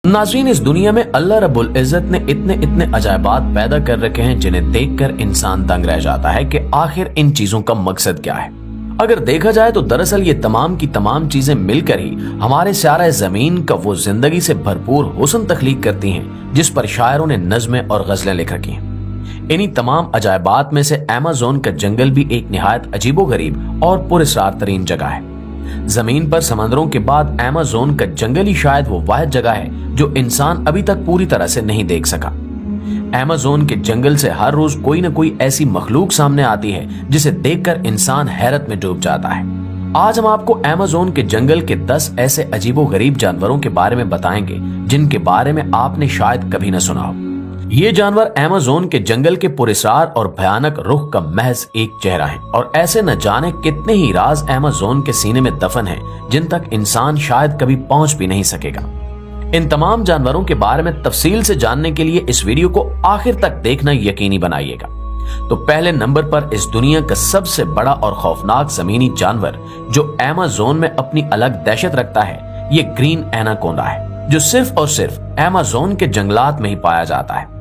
नाज़रीन, इस दुनिया में अल्लाह रब्बुल इज़्ज़त ने इतने अजायबात पैदा कर रखे हैं जिन्हें देखकर इंसान दंग रह जाता है कि आखिर इन चीजों का मकसद क्या है। अगर देखा जाए तो दरअसल ये तमाम की तमाम चीजें मिलकर ही हमारे सारा जमीन का वो जिंदगी से भरपूर हुस्न तख्लीक करती हैं जिस पर शायरों ने नज़्में और गजलें लिख रखी हैं। इन्हीं तमाम अजायबात में से अमेज़न का जंगल भी एक निहायत अजीबोगरीब और पुरअसरार तरीन जगह है। जमीन पर समंदरों के बाद अमेज़न का जंगल ही शायद वो वाहिद जगह है जो इंसान अभी तक पूरी तरह से नहीं देख सका। अमेज़न के जंगल से हर रोज कोई न कोई ऐसी मखलूक सामने आती है जिसे देखकर इंसान हैरत में डूब जाता है। आज हम आपको अमेज़न के जंगल के 10 ऐसे अजीबोगरीब जानवरों के बारे में बताएंगे जिनके बारे में आपने शायद कभी न सुना हो। ये जानवर अमेज़न के जंगल के पुरअसरार और भयानक रुख का महज एक चेहरा है और ऐसे न जाने कितने ही राज अमेज़न के सीने में दफन हैं जिन तक इंसान शायद कभी पहुंच भी नहीं सकेगा। इन तमाम जानवरों के बारे में तफसील से जानने के लिए इस वीडियो को आखिर तक देखना यकीनी बनाइएगा। तो पहले नंबर पर इस दुनिया का सबसे बड़ा और खौफनाक जमीनी जानवर जो अमेज़न में अपनी अलग दहशत रखता है, ये ग्रीन एनाकोंडा है जो सिर्फ और सिर्फ अमेज़न के जंगलात में ही पाया जाता है।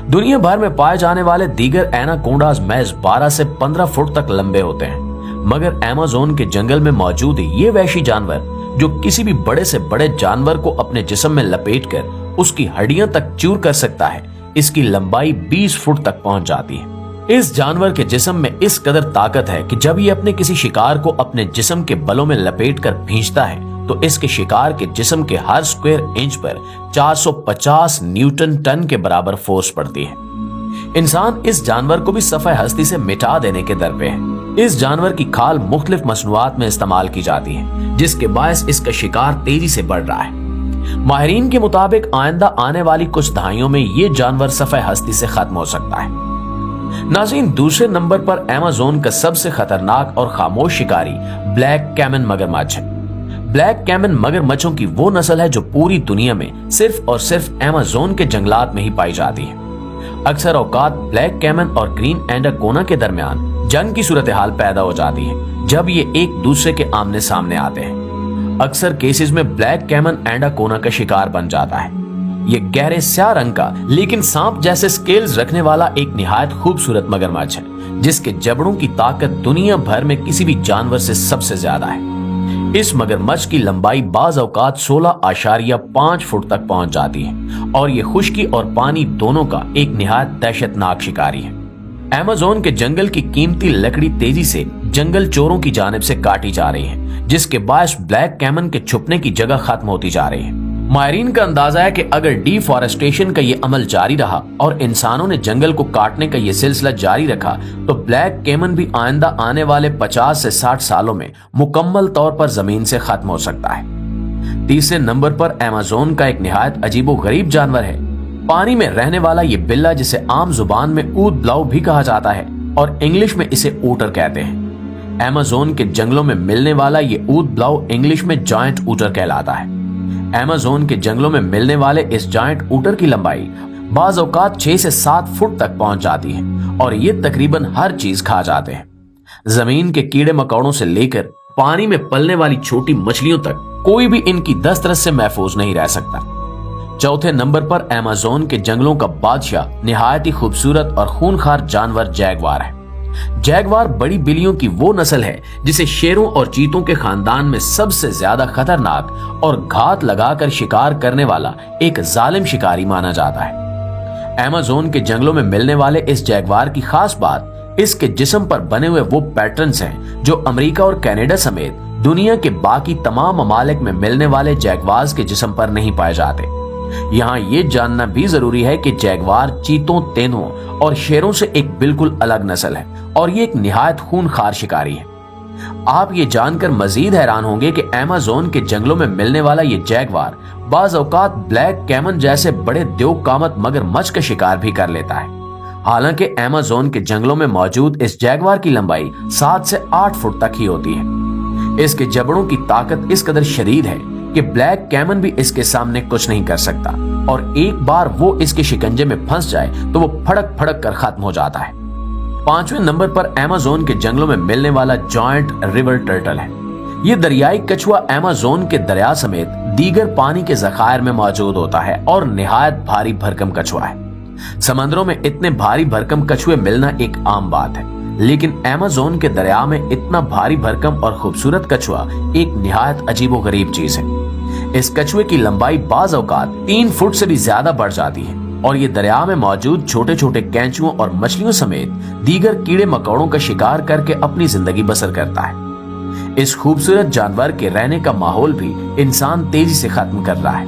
दुनिया भर में पाए जाने वाले दीगर एनाकोंडास महज 12 से 15 फुट तक लंबे होते हैं, मगर अमेज़न के जंगल में मौजूद ये वहशी जानवर जो किसी भी बड़े से बड़े जानवर को अपने जिस्म में लपेटकर उसकी हड्डियां तक चूर कर सकता है, इसकी लंबाई 20 फुट तक पहुंच जाती है। इस जानवर के जिस्म में इस कदर ताकत है कि जब ये अपने किसी शिकार को अपने जिस्म के बलों में लपेट कर खींचता है तो इसके शिकार के जिस्म के हर स्क्वायर इंच पर 450 न्यूटन टन के बराबर फोर्स पड़ती है। इंसान इस जानवर को भी सफ़े हस्ती से मिटा देने के दर पे है। इस जानवर की खाल मुख्तलिफ मसनूआत में इस्तेमाल की जाती है जिसके बायस इसका शिकार तेजी से बढ़ रहा है। माहिरीन के मुताबिक आइंदा आने वाली कुछ दहाइयों में ये जानवर सफ़े हस्ती से खत्म हो सकता है। नाज़रीन, दूसरे नंबर पर अमेज़न का सबसे खतरनाक और खामोश शिकारी ब्लैक कैमन मगरमच्छ है। ब्लैक कैमन मगरमच्छों की वो नस्ल है जो पूरी दुनिया में सिर्फ और सिर्फ अमेज़न के जंगलात में ही पाई जाती है। अक्सर औकात ब्लैक कैमन और ग्रीन एनाकोंडा के दरमियान जंग की सूरत हाल पैदा हो जाती है जब ये एक दूसरे के आमने सामने आते हैं। अक्सर केसेस में ब्लैक कैमन एनाकोंडा का शिकार बन जाता है। ये गहरे स्याह रंग का लेकिन सांप जैसे स्केल्स रखने वाला एक निहायत खूबसूरत मगरमच्छ है जिसके जबड़ों की ताकत दुनिया भर में किसी भी जानवर से सबसे ज्यादा है। इस मगरमच्छ की लंबाई बाज औकात 16.5 फुट तक पहुंच जाती है और ये खुश्की और पानी दोनों का एक निहायत दहशतनाक शिकारी है। अमेज़न के जंगल की कीमती लकड़ी तेजी से जंगल चोरों की जानिब से काटी जा रही है जिसके बायस ब्लैक कैमन के छुपने की जगह खत्म होती जा रही है। माहिरीन का अंदाजा है कि अगर डिफॉरेस्टेशन का ये अमल जारी रहा और इंसानों ने जंगल को काटने का ये सिलसिला जारी रखा तो ब्लैक कैमन भी आइंदा आने वाले 50 से 60 सालों में मुकम्मल तौर पर जमीन से खत्म हो सकता है। तीसरे नंबर पर अमेज़न का एक निहायत अजीबोगरीब जानवर है पानी में रहने वाला ये बिल्ला जिसे आम जुबान में ऊद ब्लाउ भी कहा जाता है और इंग्लिश में इसे ऊटर कहते हैं। अमेज़न के जंगलों में मिलने वाला ये ऊद ब्लाउ इंग्लिश में जायंट ऊटर कहलाता है। अमेज़न के जंगलों में मिलने वाले इस जायंट ऊटर की लंबाई बाज औकात 6 से 7 फुट तक पहुंच जाती है और ये तकरीबन हर चीज खा जाते हैं। जमीन के कीड़े मकोड़ों से लेकर पानी में पलने वाली छोटी मछलियों तक कोई भी इनकी दस्तरस से महफूज नहीं रह सकता। चौथे नंबर पर अमेज़न के जंगलों का बादशाह निहायत ही खूबसूरत और खूनखार जानवर जैगवार है। जैगवार बड़ी बिल्लियों की वो नस्ल है जिसे शेरों और चीतों के खानदान में सबसे ज्यादा खतरनाक और घात लगाकर शिकार करने वाला एक जालिम शिकारी माना जाता है। अमेज़न के जंगलों में मिलने वाले इस जैगवार की खास बात इसके जिस्म पर बने हुए वो पैटर्न्स हैं जो अमेरिका और कनाडा समेत दुनिया के बाकी तमाम ममालिक में मिलने वाले जैगवार्स के जिस्म पर नहीं पाए जाते। यहाँ ये जानना भी जरूरी है कि जैगवार चीतों, तेंदुओं और शेरों से एक बिल्कुल अलग नस्ल है और ये एक निहायत खूनखार शिकारी है। आप ये जानकर मजीद हैरान होंगे कि अमेज़न के जंगलों में मिलने वाला ये जैगवार बाज औकात ब्लैक कैमन जैसे बड़े द्योकामत मगरमच्छ का शिकार भी कर लेता है। हालांकि अमेज़न के जंगलों में मौजूद इस जैगवार की लंबाई 7 से 8 फुट तक ही होती है। इसके जबड़ों की ताकत इस कदर शदीद है कि ब्लैक कैमन भी इसके सामने कुछ नहीं कर सकता और एक बार वो इसके शिकंजे में फंस जाए तो वो फड़क फड़क कर खत्म हो जाता है। 5वें नंबर पर अमेज़न के जंगलों में मिलने वाला जायंट रिवर टर्टल है। ये दरियाई कछुआ अमेज़न के दरिया समेत दीगर पानी के ज़खायर में मौजूद होता है और निहायत भारी भरकम कछुआ है। समंदरों में इतने भारी भरकम कछुए मिलना एक आम बात है, लेकिन अमेज़न के दरिया में इतना भारी भरकम और खूबसूरत कछुआ एक निहायत अजीबोगरीब चीज है। इस कछुए की लंबाई बाज़ औकात 3 फुट से भी ज्यादा बढ़ जाती है और ये दरिया में मौजूद छोटे छोटे कैंचुओं और मछलियों समेत दीगर कीड़े मकोड़ों का शिकार करके अपनी जिंदगी बसर करता है। इस खूबसूरत जानवर के रहने का माहौल भी इंसान तेजी से खत्म कर रहा है।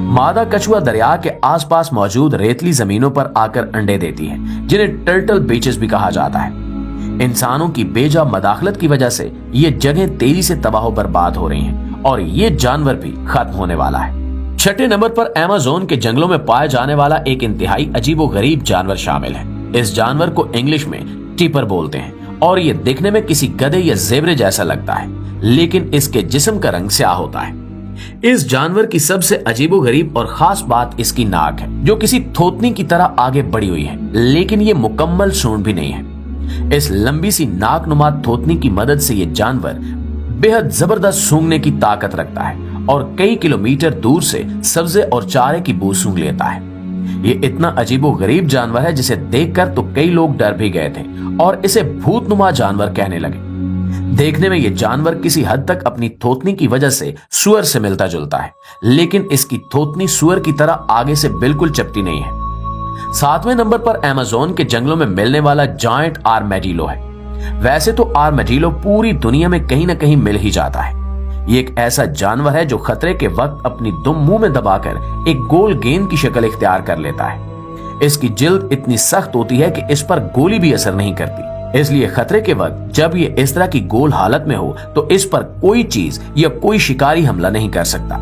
मादा कछुआ दरिया के आसपास मौजूद रेतली जमीनों पर आकर अंडे देती है, जिन्हें टर्टल बीचेस भी कहा जाता है। इंसानों की बेजा मदाखलत की वजह से ये जगह तेजी से तबाह बर्बाद हो रही हैं और ये जानवर भी खत्म होने वाला है। छठे नंबर पर अमेज़न के जंगलों में पाए जाने वाला एक इंतहाई अजीबोगरीब जानवर शामिल है। इस जानवर को इंग्लिश में टीपर बोलते हैं और ये दिखने में किसी गधे या ज़ेबरे जैसा लगता है, लेकिन इसके जिस्म का रंग स्याह होता है। इस जानवर की सबसे अजीबोगरीब और खास बात इसकी नाक है, जो किसी थोतनी की तरह आगे बढ़ी हुई है, लेकिन ये मुकम्मल सूंड भी नहीं है। इस लंबी सी नाकनुमा थोतनी की मदद से ये जानवर बेहद जबरदस्त सूंघने की ताकत रखता है और कई किलोमीटर दूर से सब्जे और चारे की बू सूंघ लेता है। ये इतना अजीबोगरीब जानवर है जिसे देखकर तो कई लोग डर भी गए थे और इसे भूतनुमा जानवर कहने लगे। देखने में ये जानवर किसी हद तक अपनी थोतनी की वजह से सुअर से मिलता जुलता है, लेकिन इसकी थोतनी सुअर की तरह आगे से बिल्कुल चपटी नहीं है। 7वें नंबर पर अमेज़न के जंगलों में मिलने वाला जायंट आर्मेडिलो है। वैसे तो आर्मेडिलो पूरी दुनिया में कहीं ना कहीं मिल ही जाता है। ये एक ऐसा जानवर है जो खतरे के वक्त अपनी दुम मुंह में दबाकर एक गोल गेंद की शक्ल इख्तियार कर लेता है। इसकी जिल्द इतनी सख्त होती है कि इस पर गोली भी असर नहीं करती, इसलिए खतरे के वक्त जब ये इस तरह की गोल हालत में हो तो इस पर कोई चीज या कोई शिकारी हमला नहीं कर सकता।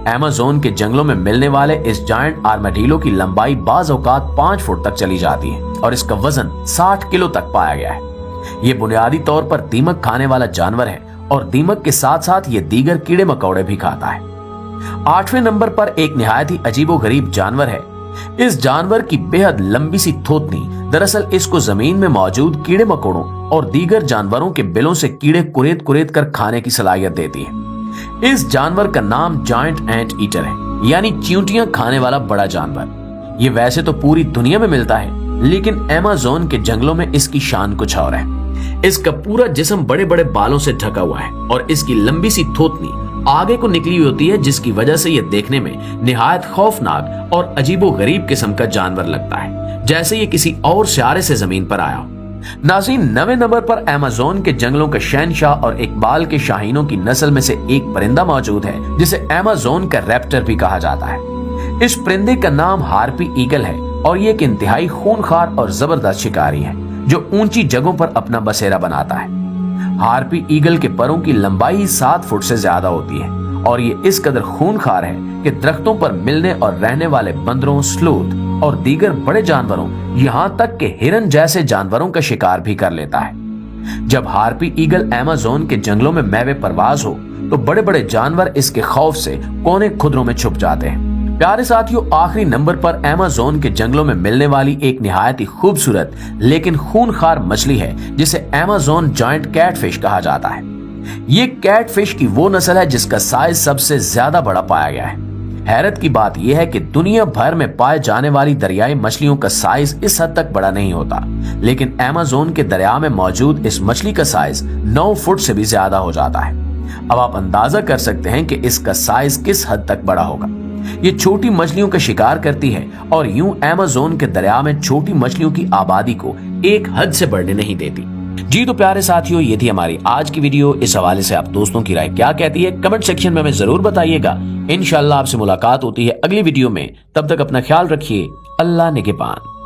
अमेज़न के जंगलों में मिलने वाले इस जायंट आर्मेडिलो की लंबाई बाज़ औकात 5 फुट तक चली जाती है और इसका वजन 60 किलो तक पाया गया है। ये बुनियादी तौर पर दीमक खाने वाला जानवर है और दीमक के साथ साथ ये दीगर कीड़े मकोड़े भी खाता है। 8वें नंबर पर एक निहायत ही अजीबोगरीब जानवर है। इस जानवर की बेहद लंबी सी थोतनी दरअसल इसको जमीन में मौजूद कीड़े मकोड़ों और दीगर जानवरों के बिलों से कीड़े कुरेद कुरेद कर खाने की सलाहियत देती है। इस जानवर का नाम जायंट एंट ईटर है, यानी चींटियां खाने वाला बड़ा जानवर। ये वैसे तो पूरी दुनिया में मिलता है, लेकिन अमेज़न के जंगलों में इसकी शान कुछ और है। इसका पूरा जिस्म बड़े बड़े बालों से ढका हुआ है और इसकी लंबी सी थोतनी आगे को निकली हुई होती है, जिसकी वजह से यह देखने में निहायत खौफनाक और अजीबोगरीब किस्म का जानवर लगता है, जैसे ये किसी और सियारे से जमीन पर आया हो। नाज़रीन, 9वें नंबर पर अमेज़न के जंगलों के शहनशाह और इकबाल के शाहीनों की नस्ल में से एक परिंदा मौजूद है जिसे अमेज़न का रैप्टर भी कहा जाता है। इस परिंदे का नाम हार्पी ईगल है और ये एक इंतहाई खूनखार और जबरदस्त शिकारी है जो ऊंची जगहों पर अपना बसेरा बनाता है। हार्पी ईगल के परों की लंबाई 7 फुट से ज्यादा होती है और ये इस कदर खूनखार है कि दरख्तों पर मिलने और रहने वाले बंदरों, स्लोथ और दीगर बड़े जानवरों, यहाँ तक कि हिरन जैसे जानवरों का शिकार भी कर लेता है। जब हार्पी ईगल अमेज़न के जंगलों में मैवे परवाज हो तो बड़े बड़े जानवर इसके खौफ से कोने खुदरों में छुप जाते हैं। प्यारे साथियों, आखिरी नंबर पर अमेज़न के जंगलों में मिलने वाली एक निहायत ही खूबसूरत लेकिन खूनखार मछली है जिसे अमेज़न जायंट कैटफिश कहा जाता है। ये कैटफिश की वो नस्ल है जिसका साइज सबसे ज्यादा बड़ा पाया गया है। हैरत की बात यह है कि दुनिया भर में पाए जाने वाली दरियाई मछलियों का साइज इस हद तक बड़ा नहीं होता, लेकिन अमेज़न के दरिया में मौजूद इस मछली का साइज 9 फुट से भी ज्यादा हो जाता है। अब आप अंदाजा कर सकते हैं कि इसका साइज किस हद तक बड़ा होगा। ये छोटी मछलियों का शिकार करती है और यूं अमेज़न के दरिया में छोटी मछलियों की आबादी को एक हद से बढ़ने नहीं देती। जी तो प्यारे साथियों, ये थी हमारी आज की वीडियो। इस हवाले से आप दोस्तों की राय क्या कहती है कमेंट सेक्शन में हमें जरूर बताइएगा। इंशाल्लाह आपसे मुलाकात होती है अगली वीडियो में। तब तक अपना ख्याल रखिए। अल्लाह निगहबान।